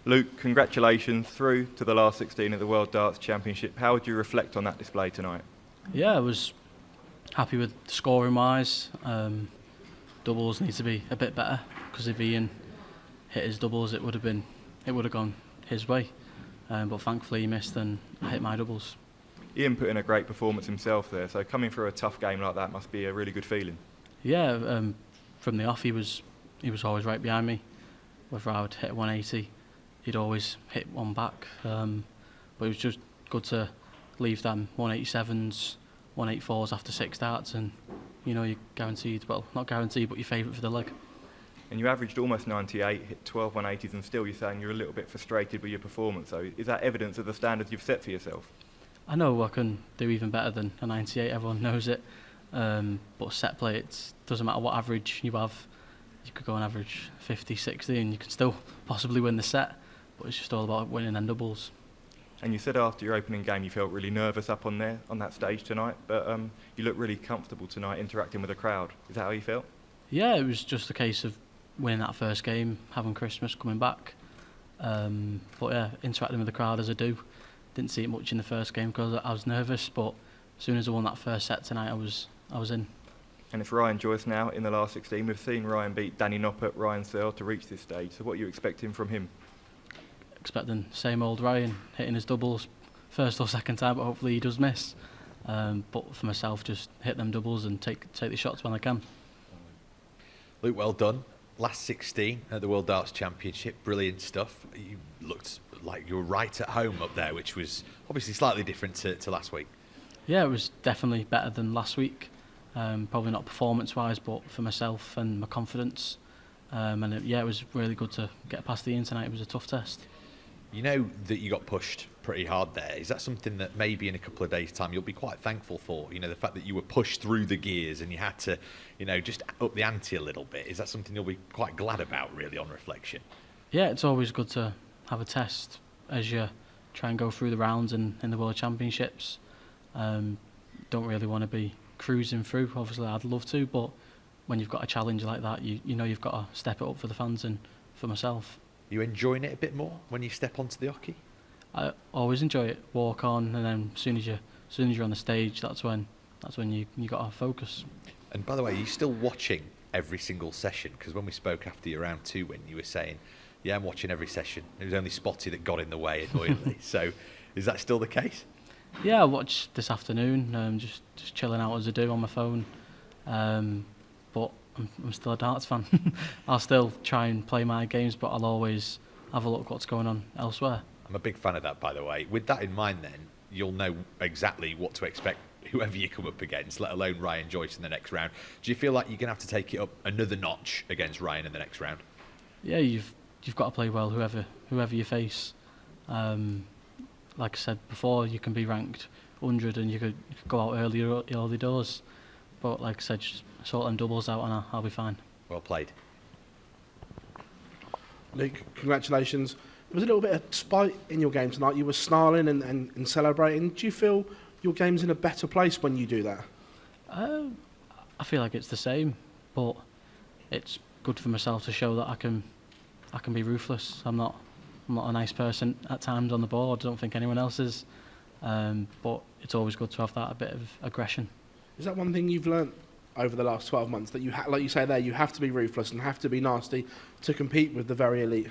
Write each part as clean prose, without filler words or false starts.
Luke, congratulations through to the last 16 of the World Darts Championship. How would you reflect on that display tonight? Yeah, I was happy with scoring wise. Doubles need to be a bit better because if Ian hit his doubles, it would have gone his way. But thankfully he missed and I hit my doubles. Ian put in a great performance himself there, so coming through a tough game like that must be a really good feeling. Yeah, from the off he was always right behind me. Whether I would hit 180, he'd always hit one back. But it was just good to leave them 187s, 184s after 6 darts, and you're guaranteed, well, not guaranteed, but you're favourite for the leg. And you averaged almost 98, hit 12 180s, and still you're saying you're a little bit frustrated with your performance. So is that evidence of the standards you've set for yourself? I know I can do even better than a 98, everyone knows it. But set play, it doesn't matter what average you have. You could go on average 50, 60 and you could still possibly win the set. But it's just all about winning and doubles. And you said after your opening game you felt really nervous up on that stage tonight, but you looked really comfortable tonight interacting with the crowd. Is that how you felt? Yeah, it was just a case of winning that first game, having Christmas, coming back. But yeah, interacting with the crowd as I do. Didn't see it much in the first game because I was nervous, but as soon as I won that first set tonight, I was in. And it's Ryan Joyce now in the last 16. We've seen Ryan beat Danny Noppert, Ryan Searle to reach this stage. So what are you expecting from him? Expecting same old Ryan, hitting his doubles first or second time, but hopefully he does miss. But for myself, just hit them doubles and take the shots when I can. Luke, well done. Last 16 at the World Darts Championship, brilliant stuff. You looked like you were right at home up there, which was obviously slightly different to last week. Yeah, it was definitely better than last week. Probably not performance-wise, but for myself and my confidence. It was really good to get past the Ian tonight. It was a tough test. You know that you got pushed pretty hard there. Is that something that maybe in a couple of days' time you'll be quite thankful for? The fact that you were pushed through the gears and you had to, just up the ante a little bit. Is that something you'll be quite glad about, really, on reflection? Yeah, it's always good to have a test as you try and go through the rounds in the World Championships. Don't really want to be cruising through. Obviously, I'd love to, but when you've got a challenge like that, you know you've got to step it up for the fans and for myself. You enjoying it a bit more when you step onto the hockey? I always enjoy it. Walk on, and then as soon as you're on the stage, that's when you got to focus. And by the way, are you still watching every single session? Because when we spoke after your round 2 win, you were saying, "Yeah, I'm watching every session. It was only Spotty that got in the way annoyingly." So, is that still the case? Yeah, I watched this afternoon. Just chilling out as I do on my phone. But I'm still a darts fan. I'll still try and play my games, but I'll always have a look what's going on elsewhere. I'm a big fan of that, by the way. With that in mind, then, you'll know exactly what to expect whoever you come up against, let alone Ryan Joyce in the next round. Do you feel like you're going to have to take it up another notch against Ryan in the next round? Yeah, you've got to play well, whoever you face. Like I said before, you can be ranked 100 and you could go out early doors. But like I said, just sort them doubles out and I'll be fine. Well played. Luke, congratulations. There was a little bit of spite in your game tonight. You were snarling and celebrating. Do you feel your game's in a better place when you do that? I feel like it's the same, but it's good for myself to show that I can be ruthless. I'm not a nice person at times on the board. I don't think anyone else is. But it's always good to have that a bit of aggression. Is that one thing you've learnt over the last 12 months, that like you say there, you have to be ruthless and have to be nasty to compete with the very elite?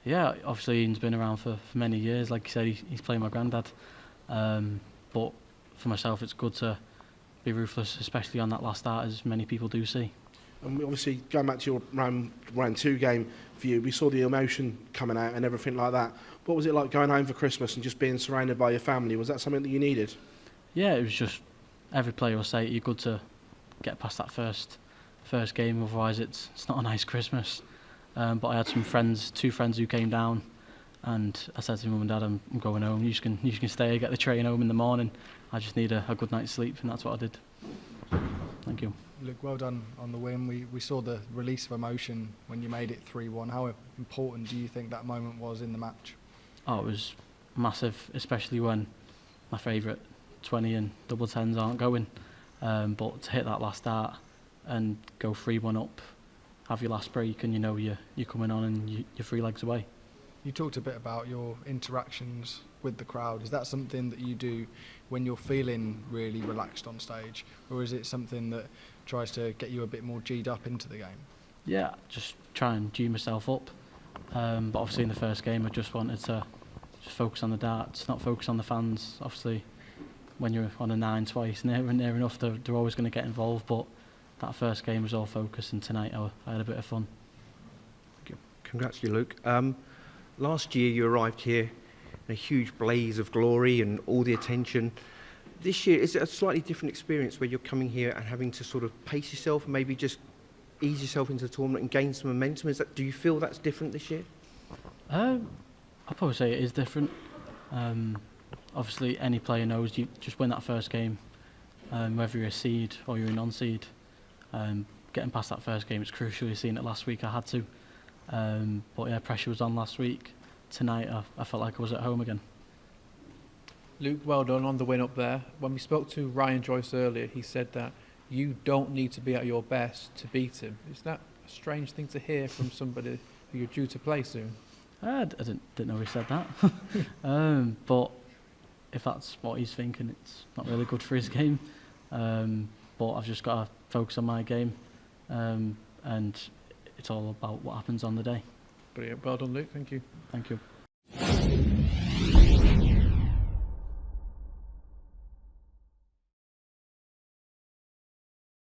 Yeah, obviously Ian's been around for many years. Like you said, he's playing my granddad. But for myself, it's good to be ruthless, especially on that last start, as many people do see. And obviously, going back to your round 2 game for you, we saw the emotion coming out and everything like that. What was it like going home for Christmas and just being surrounded by your family? Was that something that you needed? Yeah, it was just, every player will say you're good to get past that first game, otherwise it's not a nice Christmas. But I had two friends who came down, and I said to Mum and Dad, I'm going home. You can stay, get the train home in the morning. I just need a good night's sleep, and that's what I did. Thank you. Look, well done on the win. We saw the release of emotion when you made it 3-1. How important do you think that moment was in the match? Oh, it was massive, especially when my favourite 20 and double tens aren't going. But to hit that last dart and go 3-1 up, have your last break, and you know you're coming on and you're 3 legs away. You talked a bit about your interactions with the crowd. Is that something that you do when you're feeling really relaxed on stage, or is it something that tries to get you a bit more G'd up into the game? Yeah, just try and G myself up. But obviously in the first game I just wanted to just focus on the darts, not focus on the fans. Obviously when you're on a 9 twice, near enough, they're always going to get involved, but that first game was all focus, and tonight I had a bit of fun. Congrats to you, Luke. Last year you arrived here in a huge blaze of glory and all the attention. This year, is it a slightly different experience where you're coming here and having to sort of pace yourself, maybe just ease yourself into the tournament and gain some momentum? Do you feel that's different this year? I'll probably say it is different. Obviously, any player knows you just win that first game, whether you're a seed or you're a non-seed. Getting past that first game is crucial. You've seen it last week, I had to. But yeah, pressure was on last week. Tonight, I felt like I was at home again. Luke, well done on the win up there. When we spoke to Ryan Joyce earlier, he said that you don't need to be at your best to beat him. Is that a strange thing to hear from somebody who you're due to play soon? I didn't know he said that. But if that's what he's thinking, it's not really good for his game. But I've just got to focus on my game, and it's all about what happens on the day. Brilliant. Well done, Luke. Thank you. Thank you.